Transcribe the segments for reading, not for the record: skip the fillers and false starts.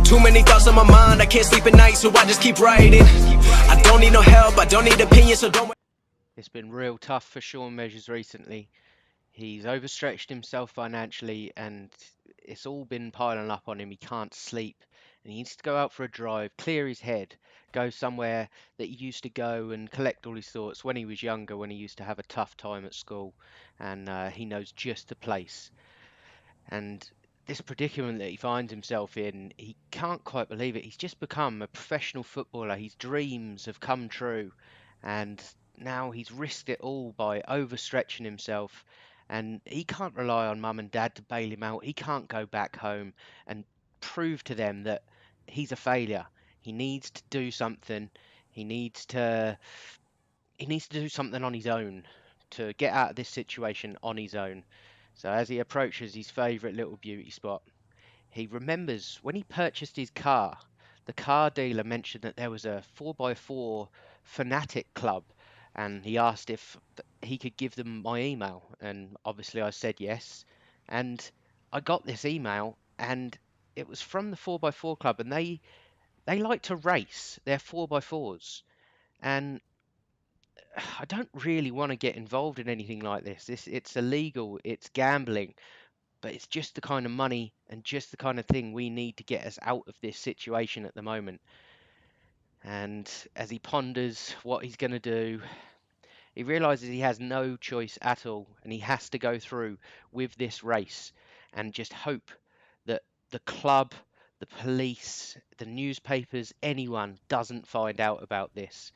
Too many thoughts on my mind, I can't sleep at night, so I just keep writing. I don't need no help, I don't need opinions, so don't... It's been real tough for Sean Measures recently. He's overstretched himself financially and it's all been piling up on him. He can't sleep and he needs to go out for a drive, clear his head, go somewhere that he used to go and collect all his thoughts when he was younger, when he used to have a tough time at school, and he knows just the place. And this predicament that he finds himself in, he can't quite believe it. He's just become a professional footballer. His dreams have come true and now he's risked it all by overstretching himself, and he can't rely on mum and dad to bail him out. He can't go back home and prove to them that he's a failure. He needs to do something. He needs to do something on his own to get out of this situation on his own. So as he approaches his favourite little beauty spot, he remembers when he purchased his car, the car dealer mentioned that there was a 4x4 fanatic club, and he asked if he could give them my email, and obviously I said yes, and I got this email, and it was from the 4x4 club, and they like to race their 4x4s, and I don't really want to get involved in anything like this. It's illegal, it's gambling, but it's just the kind of money and just the kind of thing we need to get us out of this situation at the moment. And as he ponders what he's going to do, he realizes he has no choice at all and he has to go through with this race and just hope that the club, the police, the newspapers, anyone doesn't find out about this.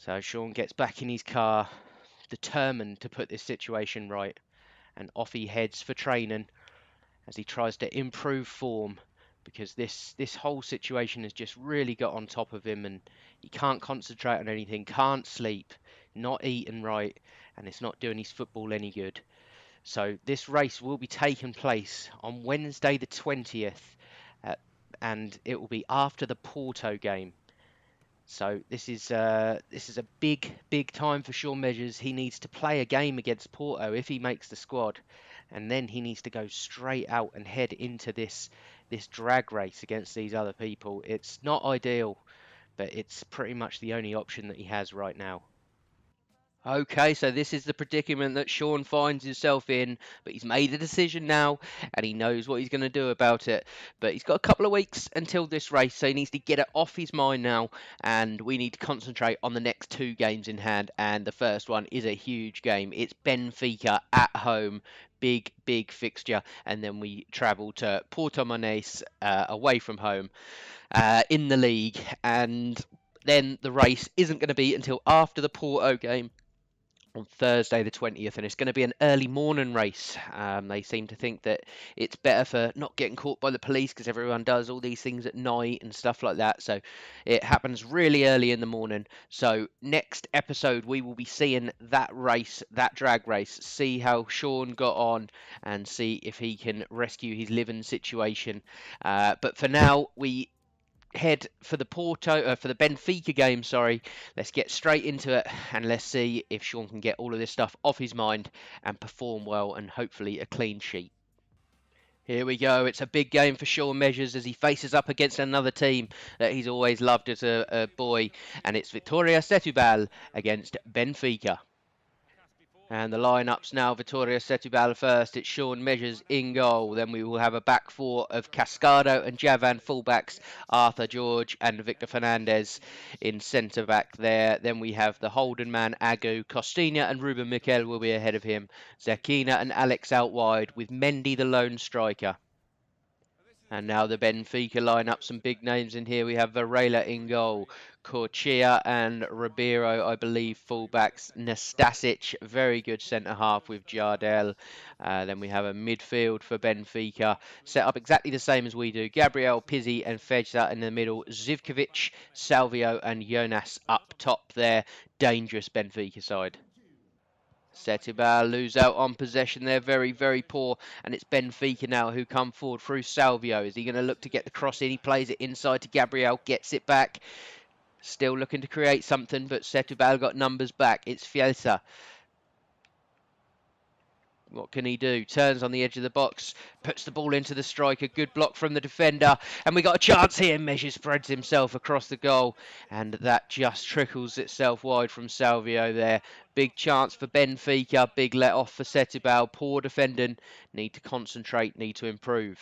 So Sean gets back in his car, determined to put this situation right, and off he heads for training as he tries to improve form, because this whole situation has just really got on top of him and he can't concentrate on anything, can't sleep, not eating right, and it's not doing his football any good. So this race will be taking place on Wednesday the 20th, and it will be after the Porto game. So this is a big time for Sean Measures. He needs to play a game against Porto if he makes the squad, and then he needs to go straight out and head into this drag race against these other people. It's not ideal, but it's pretty much the only option that he has right now. Okay, so this is the predicament that Sean finds himself in, but he's made a decision now and he knows what he's going to do about it. But he's got a couple of weeks until this race, so he needs to get it off his mind now, and we need to concentrate on the next two games in hand. And the first one is a huge game. It's Benfica at home. Big fixture, and then we travel to Portimonese away from home in the league, and then the race isn't going to be until after the Porto game on Thursday the 20th, and it's going to be an early morning race. They seem to think that it's better for not getting caught by the police because everyone does all these things at night and stuff like that, so it happens really early in the morning. So next episode we will be seeing that race, that drag race, see how Sean got on and see if he can rescue his living situation. But for now we head for the Benfica game, sorry. Let's get straight into it and let's see if Sean can get all of this stuff off his mind and perform well and hopefully a clean sheet. Here we go. It's a big game for Sean Measures as he faces up against another team that he's always loved as a boy, and it's Vitória Setúbal against Benfica. And the lineups now: Vitória Setúbal first, it's Sean Measures in goal. Then we will have a back four of Cascado and Javan fullbacks, Arthur George and Victor Fernandez in centre back there. Then we have the Holden man Agu, Costinha and Ruben Miquel will be ahead of him. Zekina and Alex out wide with Mendy the lone striker. And now the Benfica lineup, some big names in here. We have Varela in goal, Corchia and Ribeiro, I believe, fullbacks. Nastasic, very good centre-half with Jardel. Then we have a midfield for Benfica, set up exactly the same as we do. Gabriel, Pizzi and Fejsa in the middle. Zivkovic, Salvio and Jonas up top there. Dangerous Benfica side. Setúbal lose out on possession there, very poor, and it's Benfica now who come forward through Salvio. Is he going to look to get the cross in? He plays it inside to Gabriel, gets it back, still looking to create something, but Setúbal got numbers back. It's Fielsa. What can he do? Turns on the edge of the box, puts the ball into the striker. Good block from the defender. And we got a chance here. Measure spreads himself across the goal. And that just trickles itself wide from Salvio there. Big chance for Benfica. Big let off for Setúbal. Poor defending. Need to concentrate. Need to improve.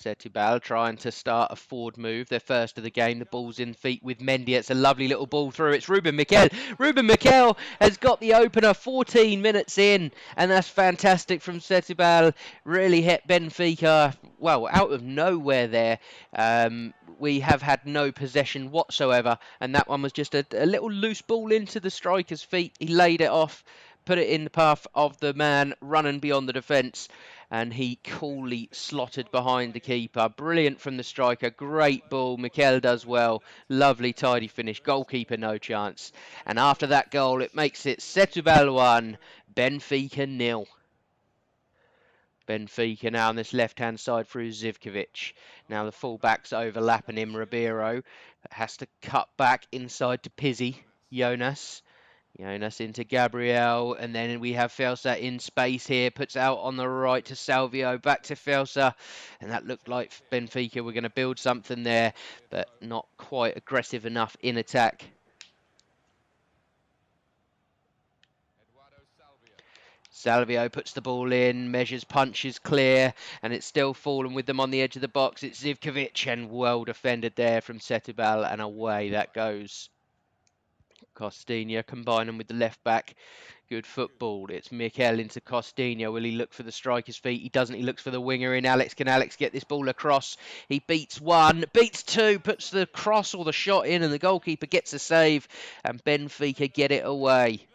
Setúbal trying to start a forward move. Their first of the game. The ball's in feet with Mendy. It's a lovely little ball through. It's Ruben Mikel. Ruben Mikel has got the opener 14 minutes in. And that's fantastic from Setúbal. Really hit Benfica, well, out of nowhere there. We have had no possession whatsoever. And that one was just a little loose ball into the striker's feet. He laid it off, put it in the path of the man running beyond the defence. And he coolly slotted behind the keeper. Brilliant from the striker. Great ball. Mikel does well. Lovely, tidy finish. Goalkeeper, no chance. And after that goal, it makes it Setúbal 1, Benfica 0. Benfica now on this left-hand side through Zivkovic. Now the full-back's overlapping him. Ribeiro has to cut back inside to Pizzi. Jonas into Gabriel, and then we have Felsa in space here, puts out on the right to Salvio, back to Felsa, and that looked like Benfica were going to build something there, but not quite aggressive enough in attack. Salvio puts the ball in, measures, punches clear, and it's still falling with them on the edge of the box. It's Zivkovic, and well defended there from Setúbal, and away that goes. Costinha combining with the left back. Good football. It's Mikel into Costinha. Will he look for the striker's feet? He doesn't. He looks for the winger in Alex. Can Alex get this ball across? He beats one, beats two, puts the cross or the shot in, and the goalkeeper gets a save, and Benfica get it away.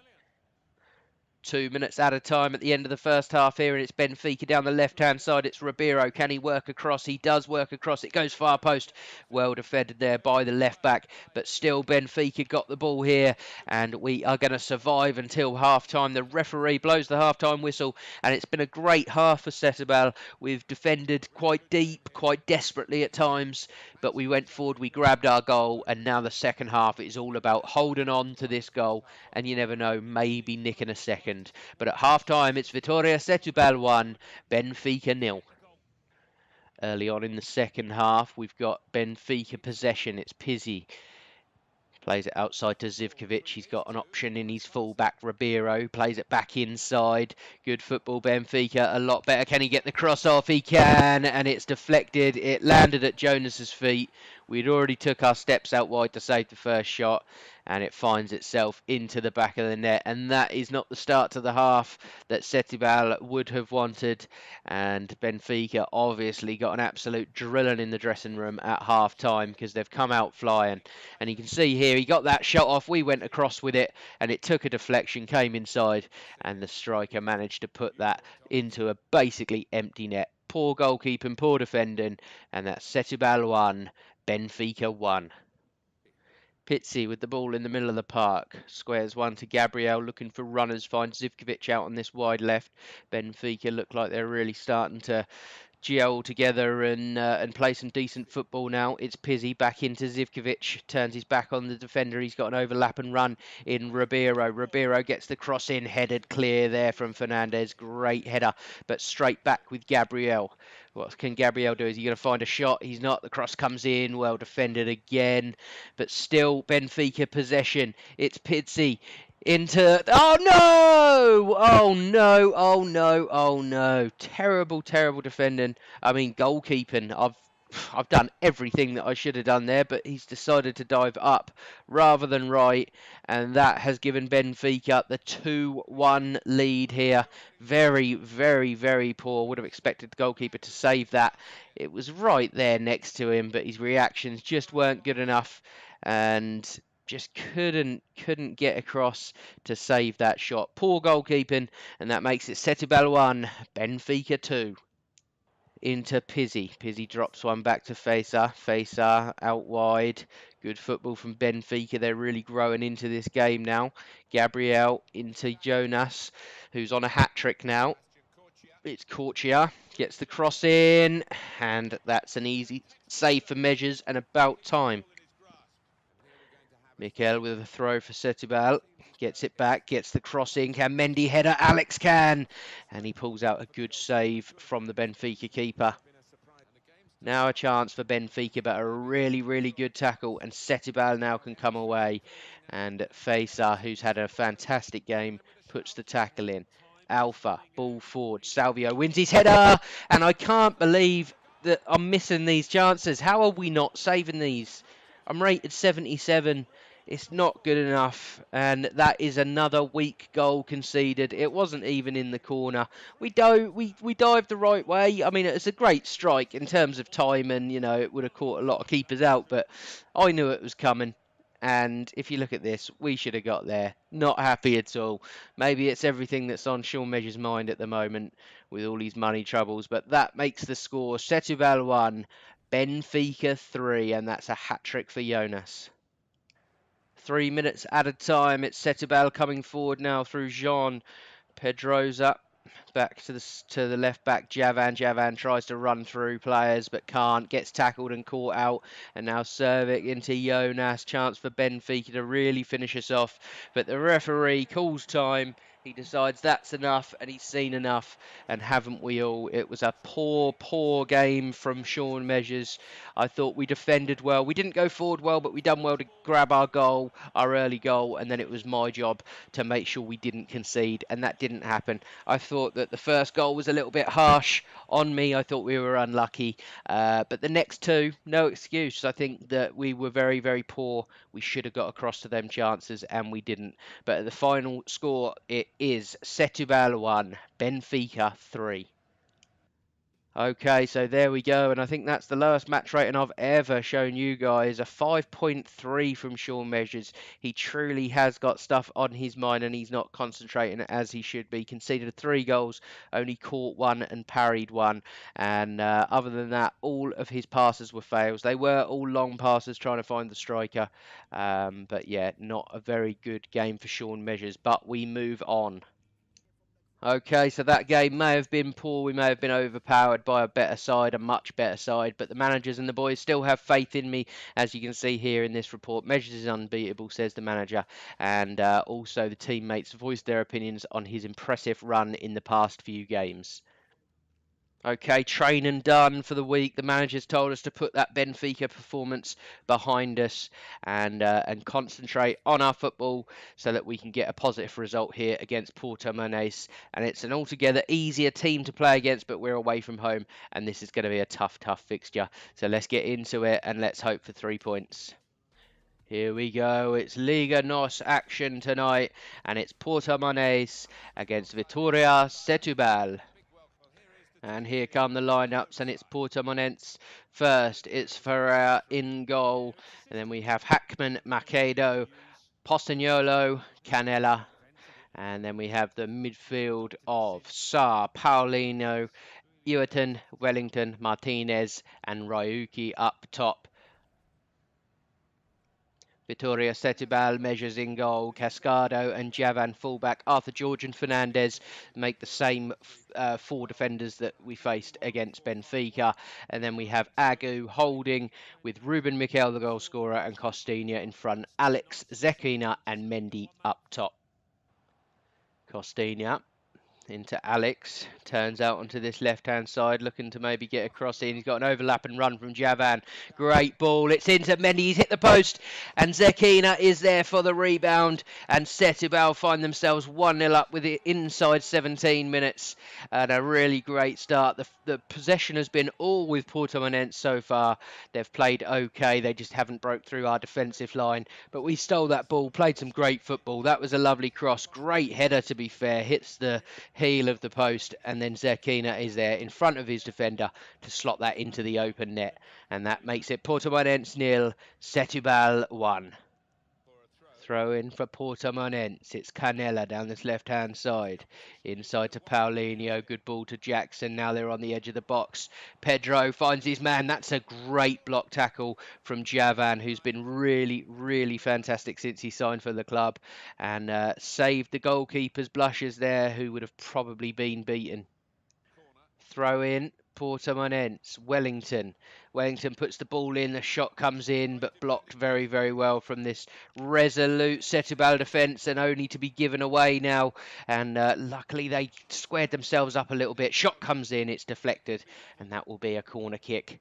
2 minutes at a time at the end of the first half here, and it's Benfica down the left-hand side. It's Ribeiro. Can he work across? He does work across. It goes far post. Well defended there by the left-back, but still Benfica got the ball here, and we are going to survive until half-time. The referee blows the half-time whistle, and it's been a great half for Setúbal. We've defended quite deep, quite desperately at times, but we went forward, we grabbed our goal, and now the second half is all about holding on to this goal, and you never know, maybe nicking a second. But at half-time, it's Vitória Setúbal 1, Benfica 0. Early on in the second half, we've got Benfica possession. It's Pizzi. Plays it outside to Zivkovic. He's got an option in his full-back, Ribeiro. Plays it back inside. Good football, Benfica. A lot better. Can he get the cross off? He can, and it's deflected. It landed at Jonas's feet. We'd already took our steps out wide to save the first shot, and it finds itself into the back of the net. And that is not the start to the half that Setúbal would have wanted. And Benfica obviously got an absolute drilling in the dressing room at half-time because they've come out flying. And you can see here, he got that shot off. We went across with it, and it took a deflection, came inside, and the striker managed to put that into a basically empty net. Poor goalkeeping, poor defending, and that's Setúbal 1, Benfica 1. Pizzi with the ball in the middle of the park. Squares one to Gabriel, looking for runners. Finds Zivkovic out on this wide left. Benfica look like they're really starting to gel together and play some decent football now. It's Pizzi back into Zivkovic. Turns his back on the defender. He's got an overlap and run in Ribeiro. Ribeiro gets the cross in. Headed clear there from Fernandez. Great header, but straight back with Gabriel. What can Gabriel do? Is he going to find a shot? He's not. The cross comes in. Well defended again. But still Benfica possession. It's Pizzi into... Oh, no! Oh, no. Oh, no. Oh, no. Terrible, terrible defending. I mean, goalkeeping. I've done everything that I should have done there, but he's decided to dive up rather than right, and that has given Benfica the 2-1 lead here. Very, very, very poor. Would have expected the goalkeeper to save that. It was right there next to him, but his reactions just weren't good enough, and just couldn't get across to save that shot. Poor goalkeeping, and that makes it Setúbal 1, Benfica 2. Into Pizzi. Pizzi drops one back to Fesa. Fesa out wide. Good football from Benfica. They're really growing into this game now. Gabriel into Jonas, who's on a hat-trick now. It's Corchia. Gets the cross in. And that's an easy save for measures and about time. Mikel with a throw for Setúbal. Gets it back, gets the cross in. Can Mendy header? Alex can. And he pulls out a good save from the Benfica keeper. Now a chance for Benfica, but a really, really good tackle. And Setibal now can come away. And Faisal, who's had a fantastic game, puts the tackle in. Alpha, ball forward. Salvio wins his header. And I can't believe that I'm missing these chances. How are we not saving these? I'm rated 77. It's not good enough, and that is another weak goal conceded. It wasn't even in the corner. We dived the right way. I mean, it's a great strike in terms of time, and you know it would have caught a lot of keepers out. But I knew it was coming. And if you look at this, we should have got there. Not happy at all. Maybe it's everything that's on Sean Measure's mind at the moment with all these money troubles. But that makes the score Setúbal 1, Benfica 3, and that's a hat-trick for Jonas. 3 minutes added time. It's Setúbal coming forward now through Jean. Pedro's up. Back to the left back, Javan. Javan tries to run through players but can't. Gets tackled and caught out. And now Servic into Jonas. Chance for Benfica to really finish us off. But the referee calls time. He decides that's enough, and he's seen enough, and haven't we all? It was a poor, poor game from Sean Measures. I thought we defended well. We didn't go forward well, but we done well to grab our goal, our early goal, and then it was my job to make sure we didn't concede, and that didn't happen. I thought that the first goal was a little bit harsh on me. I thought we were unlucky, but the next two, no excuse. I think that we were very, very poor. We should have got across to them chances, and we didn't. But at the final score, it is Setúbal 1, Benfica 3. Okay, so there we go, and I think that's the lowest match rating I've ever shown you guys, a 5.3 from Sean Measures. He truly has got stuff on his mind, and he's not concentrating as he should be. Conceded 3 goals, only caught 1 and parried 1, and other than that, all of his passes were fails. They were all long passes trying to find the striker, but yeah, not a very good game for Sean Measures, but we move on. Okay, so that game may have been poor. We may have been overpowered by a better side, a much better side, but the managers and the boys still have faith in me, as you can see here in this report. Measures is unbeatable, says the manager, and also the teammates voiced their opinions on his impressive run in the past few games. Okay, training done for the week. The manager's told us to put that Benfica performance behind us and concentrate on our football so that we can get a positive result here against Portimonese. And it's an altogether easier team to play against, but we're away from home, and this is going to be a tough fixture. So let's get into it and let's hope for 3 points. Here we go, it's Liga Nos action tonight, and it's Portimonese against Vitória Setúbal. And here come the lineups, and it's Portimonense first. It's Ferreira in goal, and then we have Hackman, Macedo, Postignolo, Canella, and then we have the midfield of Sarr, Paulino, Ewerton, Wellington, Martinez, and Ryuki up top. Vitória Setúbal Measures in goal. Cascado and Javan fullback. Arthur George and Fernandez make the same 4 defenders that we faced against Benfica. And then we have Agu holding with Ruben Mikel, the goal scorer, and Costinha in front. Alex, Zekina and Mendy up top. Costinha into Alex, turns out onto this left-hand side, looking to maybe get across in. He's got an overlap and run from Javan. Great ball. It's into Mendy. He's hit the post, and Zekina is there for the rebound. And Setúbal find themselves 1-0 up with it inside 17 minutes. And a really great start. The possession has been all with Portimonense so far. They've played okay. They just haven't broke through our defensive line. But we stole that ball, played some great football. That was a lovely cross. Great header, to be fair. Hits the heel of the post, and then Zekina is there in front of his defender to slot that into the open net, and that makes it Portimonense 0, Setúbal 1. Throw in for Portimonense. It's Canella down this left-hand side. Inside to Paulinho. Good ball to Jackson. Now they're on the edge of the box. Pedro finds his man. That's a great block tackle from Javan, who's been really, really fantastic since he signed for the club, and saved the goalkeeper's blushes there, who would have probably been beaten. Throw in. Portimonense. Wellington. Wellington puts the ball in, the shot comes in, but blocked very, very well from this resolute Setúbal defence, and only to be given away now. And luckily they squared themselves up a little bit. Shot comes in, it's deflected, and that will be a corner kick.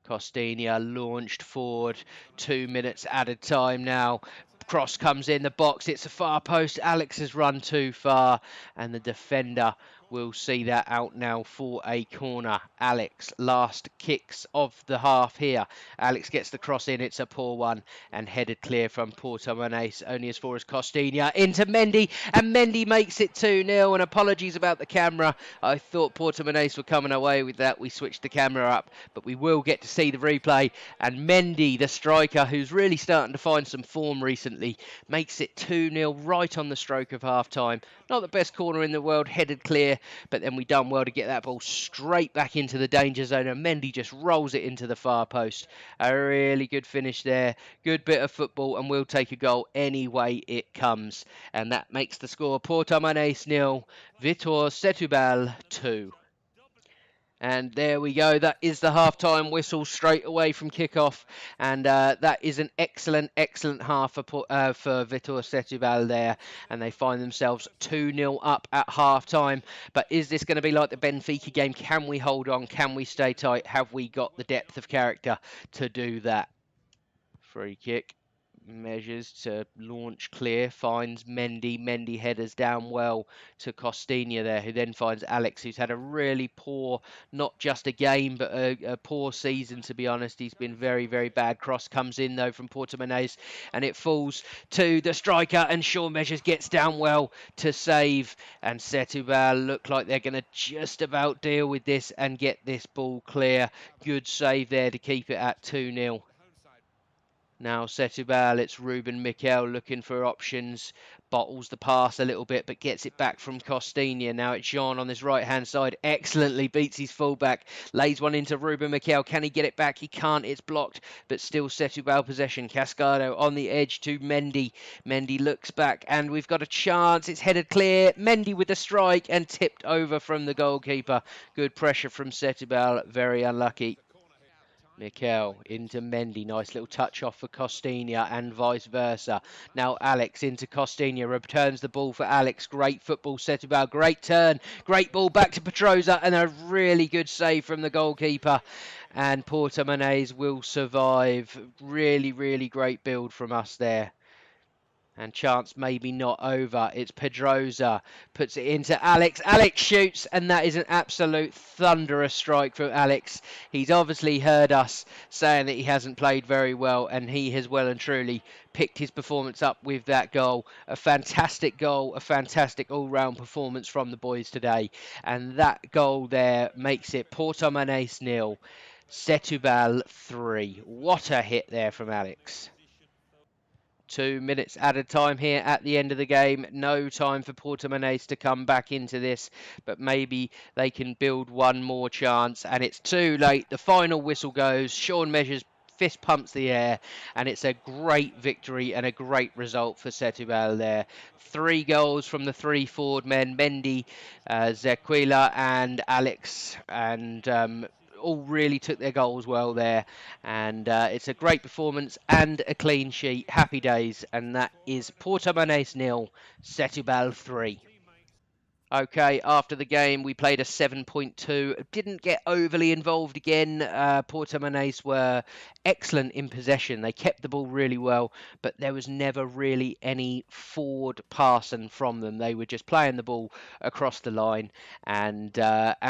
Costinha launched forward, 2 minutes added time now. Cross comes in the box, it's a far post. Alex has run too far, and the defender will see that out now for a corner. Alex, last kicks of the half here. Alex gets the cross in, it's a poor one, and headed clear from Portimonense, only as far as Costinha into Mendy, and Mendy makes it 2-0. And apologies about the camera, I thought Portimonense were coming away with that. We switched the camera up, but we will get to see the replay. And Mendy, the striker, who's really starting to find some form recently, makes it 2-0 right on the stroke of half time. Not the best corner in the world, headed clear, but then we done well to get that ball straight back into the danger zone, and Mendy just rolls it into the far post. A really good finish there, good bit of football, and we'll take a goal any way it comes. And that makes the score Portimonense 0, Vitor Setúbal 2. And there we go. That is the half-time whistle straight away from kickoff. And that is an excellent, excellent half for Vitor Setúbal there. And they find themselves 2-0 up at half-time. But is this going to be like the Benfica game? Can we hold on? Can we stay tight? Have we got the depth of character to do that? Free kick. Measures to launch clear, finds Mendy. Mendy headers down well to Costinha there, who then finds Alex, who's had a really poor, not just a game, but a poor season, to be honest. He's been very, very bad. Cross comes in, though, from Portimonense, and it falls to the striker, and Shaw Measures gets down well to save. And Setúbal look like they're going to just about deal with this and get this ball clear. Good save there to keep it at 2-0. Now Setúbal, it's Ruben Miquel looking for options, bottles the pass a little bit, but gets it back from Costinha. Now it's Jean on his right-hand side, excellently beats his fullback, lays one into Ruben Miquel. Can he get it back? He can't, it's blocked, but still Setúbal possession. Cascado on the edge to Mendy. Mendy looks back, and we've got a chance. It's headed clear. Mendy with the strike, and tipped over from the goalkeeper. Good pressure from Setúbal, very unlucky. Miquel into Mendy, nice little touch off for Costinha and vice versa. Now Alex into Costinha, returns the ball for Alex. Great football, Setúbal, great turn, great ball back to Pedrosa, and a really good save from the goalkeeper. And Portimonense will survive. Really, really great build from us there. And chance maybe not over. It's Pedrosa. Puts it into Alex. Alex shoots, and that is an absolute thunderous strike from Alex. He's obviously heard us saying that he hasn't played very well, and he has well and truly picked his performance up with that goal. A fantastic all-round performance from the boys today. And that goal there makes it Portimonense 0, Setúbal 3. What a hit there from Alex. 2 minutes added time here at the end of the game. No time for Portimonense to come back into this, but maybe they can build one more chance, and it's too late. The final whistle goes. Shaun Measures fist pumps the air, and it's a great victory and a great result for Setúbal there. 3 goals from the 3 forward men, Mendy, Zequila and Alex, and all really took their goals well there, and it's a great performance and a clean sheet. Happy days. And that is Portimonense 0, Setúbal 3. Okay, after the game, we played a 7.2. Didn't get overly involved again. Portimonense were excellent in possession. They kept the ball really well, but there was never really any forward passing from them. They were just playing the ball across the line, and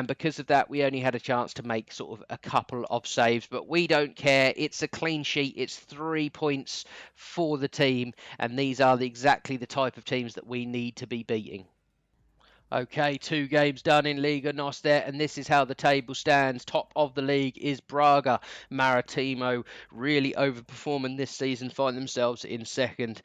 because of that, we only had a chance to make sort of a couple of saves. But we don't care. It's a clean sheet. It's 3 points for the team, and these are exactly the type of teams that we need to be beating. Okay, 2 games done in Liga Nos there, and this is how the table stands. Top of the league is Braga. Maritimo really overperforming this season, find themselves in 2nd.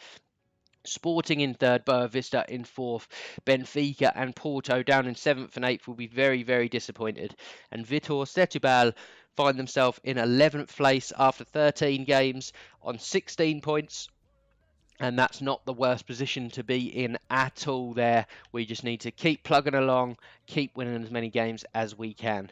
Sporting in 3rd, Boa Vista in 4th, Benfica and Porto down in 7th and 8th will be very, very disappointed. And Vitor Setúbal find themselves in 11th place after 13 games on 16 points. And that's not the worst position to be in at all there. We just need to keep plugging along, keep winning as many games as we can.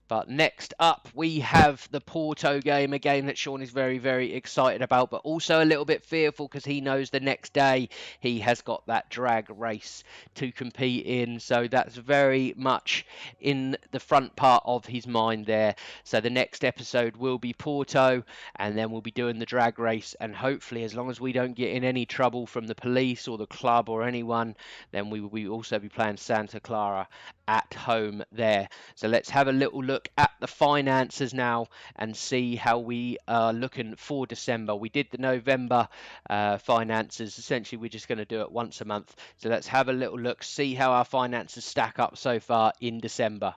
But next up, we have the Porto game, a game that Sean is very, very excited about, but also a little bit fearful because he knows the next day he has got that drag race to compete in. So that's very much in the front part of his mind there. So the next episode will be Porto, and then we'll be doing the drag race. And hopefully, as long as we don't get in any trouble from the police or the club or anyone, then we will also be playing Santa Clara at home there. So let's have a little look at the finances now and see how we are looking for December. We did the November finances. Essentially, we're just going to do it once a month. So let's have a little look, see how our finances stack up so far in December.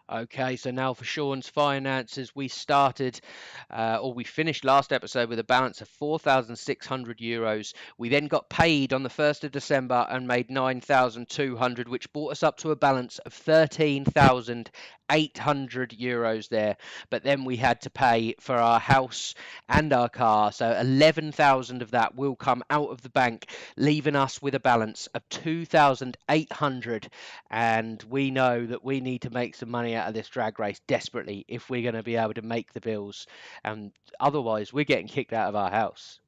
Okay, so now for Sean's finances, we started, or we finished last episode with a balance of 4,600 euros. We then got paid on the 1st of December and made 9,200, which brought us up to a balance of 13,800 euros there. But then we had to pay for our house and our car, so 11,000 of that will come out of the bank, leaving us with a balance of 2,800. And we know that we need to make some money out of this drag race desperately if we're going to be able to make the bills, and otherwise we're getting kicked out of our house.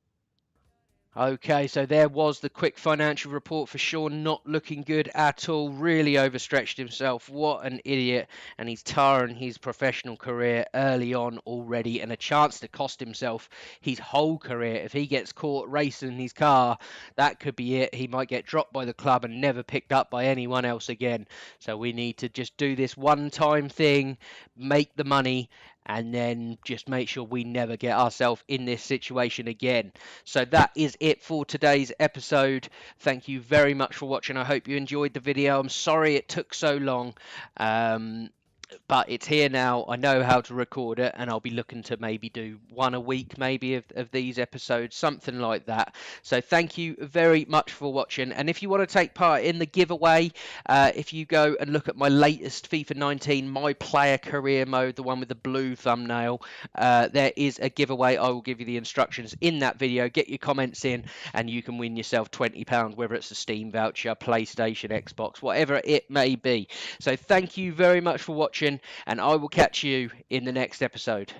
Okay, so there was the quick financial report for Sean. Not looking good at all. Really overstretched himself. What an idiot. And he's tarring his professional career early on already, and a chance to cost himself his whole career. If he gets caught racing his car, that could be it. He might get dropped by the club and never picked up by anyone else again. So we need to just do this one-time thing, make the money, and then just make sure we never get ourselves in this situation again. So that is it for today's episode. Thank you very much for watching. I hope you enjoyed the video. I'm sorry it took so long. But it's here now. I know how to record it, and I'll be looking to maybe do one a week maybe of these episodes, something like that. So thank you very much for watching, and if you want to take part in the giveaway, if you go and look at my latest FIFA 19 My Player Career Mode, the one with the blue thumbnail, there is a giveaway. I will give you the instructions in that video. Get your comments in and you can win yourself £20, whether it's a Steam voucher, PlayStation, Xbox, whatever it may be. So thank you very much for watching, and I will catch you in the next episode.